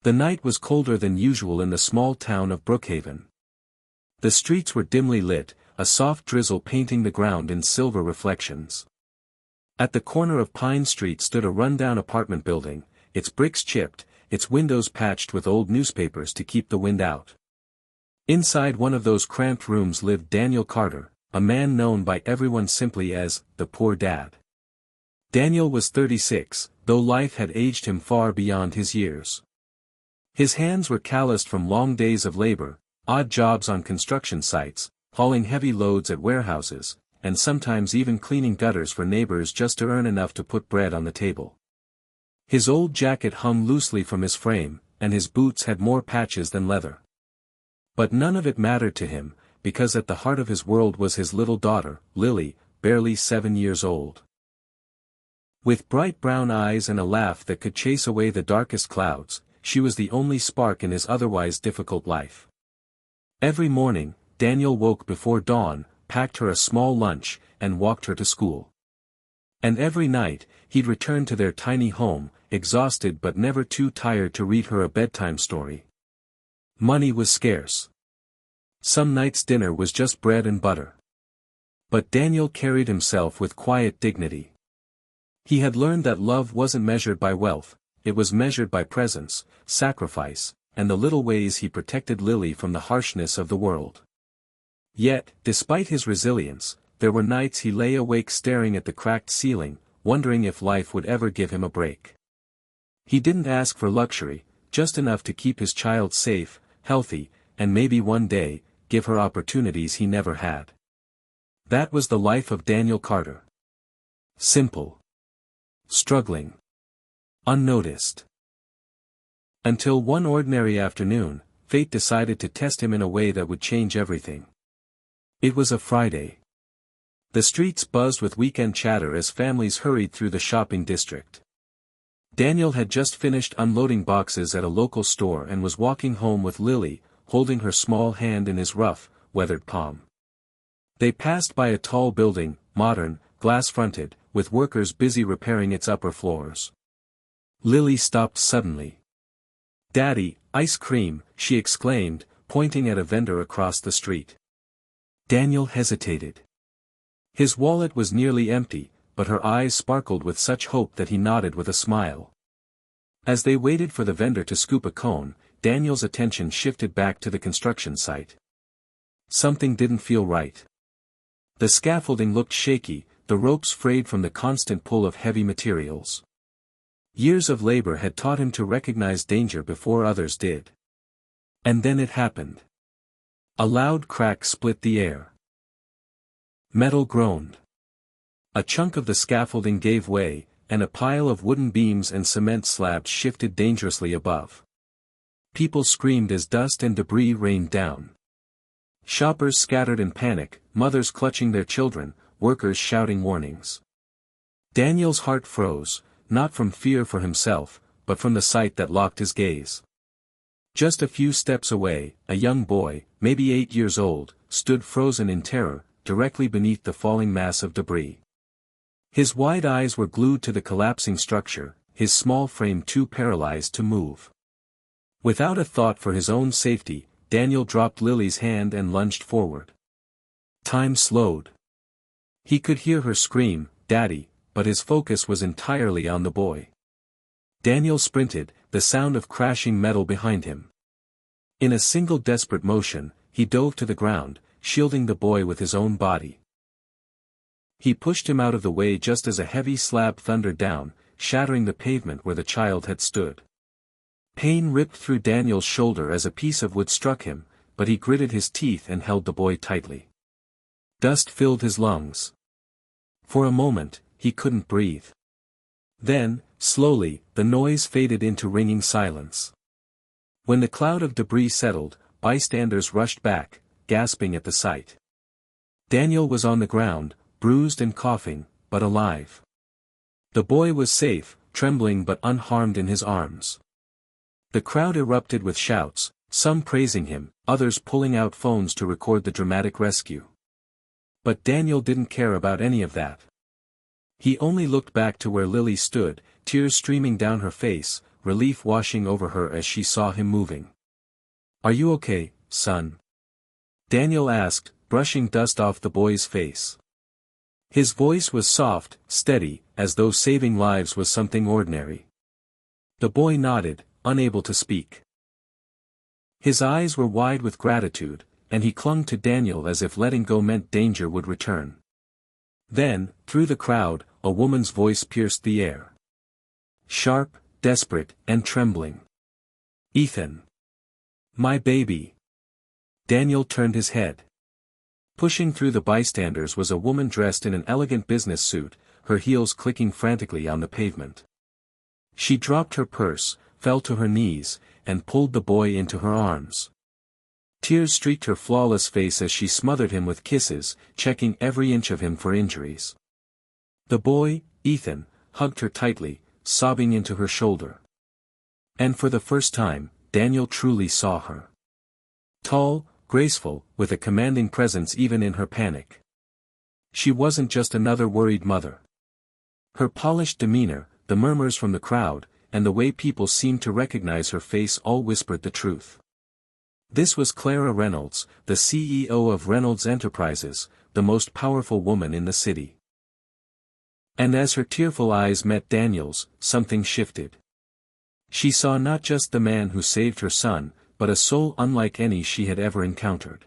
The night was colder than usual in the small town of Brookhaven. The streets were dimly lit, a soft drizzle painting the ground in silver reflections. At the corner of Pine Street stood a rundown apartment building, its bricks chipped, its windows patched with old newspapers to keep the wind out. Inside one of those cramped rooms lived Daniel Carter, a man known by everyone simply as the Poor Dad. Daniel was 36, though life had aged him far beyond his years. His hands were calloused from long days of labor, odd jobs on construction sites, hauling heavy loads at warehouses, and sometimes even cleaning gutters for neighbors just to earn enough to put bread on the table. His old jacket hung loosely from his frame, and his boots had more patches than leather. But none of it mattered to him, because at the heart of his world was his little daughter, Lily, barely 7 years old. With bright brown eyes and a laugh that could chase away the darkest clouds, she was the only spark in his otherwise difficult life. Every morning, Daniel woke before dawn, packed her a small lunch, and walked her to school. And every night, he'd return to their tiny home, exhausted but never too tired to read her a bedtime story. Money was scarce. Some nights' dinner was just bread and butter. But Daniel carried himself with quiet dignity. He had learned that love wasn't measured by wealth, it was measured by presence, sacrifice, and the little ways he protected Lily from the harshness of the world. Yet, despite his resilience, there were nights he lay awake staring at the cracked ceiling, wondering if life would ever give him a break. He didn't ask for luxury, just enough to keep his child safe, healthy, and maybe one day, give her opportunities he never had. That was the life of Daniel Carter. Simple. Struggling. Unnoticed. Until one ordinary afternoon, fate decided to test him in a way that would change everything. It was a Friday. The streets buzzed with weekend chatter as families hurried through the shopping district. Daniel had just finished unloading boxes at a local store and was walking home with Lily, holding her small hand in his rough, weathered palm. They passed by a tall building, modern, glass-fronted, with workers busy repairing its upper floors. Lily stopped suddenly. "Daddy, ice cream," she exclaimed, pointing at a vendor across the street. Daniel hesitated. His wallet was nearly empty, but her eyes sparkled with such hope that he nodded with a smile. As they waited for the vendor to scoop a cone, Daniel's attention shifted back to the construction site. Something didn't feel right. The scaffolding looked shaky, the ropes frayed from the constant pull of heavy materials. Years of labor had taught him to recognize danger before others did. And then it happened. A loud crack split the air. Metal groaned. A chunk of the scaffolding gave way, and a pile of wooden beams and cement slabs shifted dangerously above. People screamed as dust and debris rained down. Shoppers scattered in panic, mothers clutching their children, workers shouting warnings. Daniel's heart froze, not from fear for himself, but from the sight that locked his gaze. Just a few steps away, a young boy, maybe 8 years old, stood frozen in terror, directly beneath the falling mass of debris. His wide eyes were glued to the collapsing structure, his small frame too paralyzed to move. Without a thought for his own safety, Daniel dropped Lily's hand and lunged forward. Time slowed. He could hear her scream, "Daddy," but his focus was entirely on the boy. Daniel sprinted, the sound of crashing metal behind him. In a single desperate motion, he dove to the ground, shielding the boy with his own body. He pushed him out of the way just as a heavy slab thundered down, shattering the pavement where the child had stood. Pain ripped through Daniel's shoulder as a piece of wood struck him, but he gritted his teeth and held the boy tightly. Dust filled his lungs. For a moment, he couldn't breathe. Then, slowly, the noise faded into ringing silence. When the cloud of debris settled, bystanders rushed back, gasping at the sight. Daniel was on the ground, bruised and coughing, but alive. The boy was safe, trembling but unharmed in his arms. The crowd erupted with shouts, some praising him, others pulling out phones to record the dramatic rescue. But Daniel didn't care about any of that. He only looked back to where Lily stood, tears streaming down her face, relief washing over her as she saw him moving. "Are you okay, son?" Daniel asked, brushing dust off the boy's face. His voice was soft, steady, as though saving lives was something ordinary. The boy nodded, unable to speak. His eyes were wide with gratitude, and he clung to Daniel as if letting go meant danger would return. Then, through the crowd, a woman's voice pierced the air. Sharp, desperate, and trembling. "Ethan. My baby." Daniel turned his head. Pushing through the bystanders was a woman dressed in an elegant business suit, her heels clicking frantically on the pavement. She dropped her purse, fell to her knees, and pulled the boy into her arms. Tears streaked her flawless face as she smothered him with kisses, checking every inch of him for injuries. The boy, Ethan, hugged her tightly, sobbing into her shoulder. And for the first time, Daniel truly saw her. Tall, graceful, with a commanding presence even in her panic. She wasn't just another worried mother. Her polished demeanor, the murmurs from the crowd, and the way people seemed to recognize her face all whispered the truth. This was Clara Reynolds, the CEO of Reynolds Enterprises, the most powerful woman in the city. And as her tearful eyes met Daniel's, something shifted. She saw not just the man who saved her son, but a soul unlike any she had ever encountered.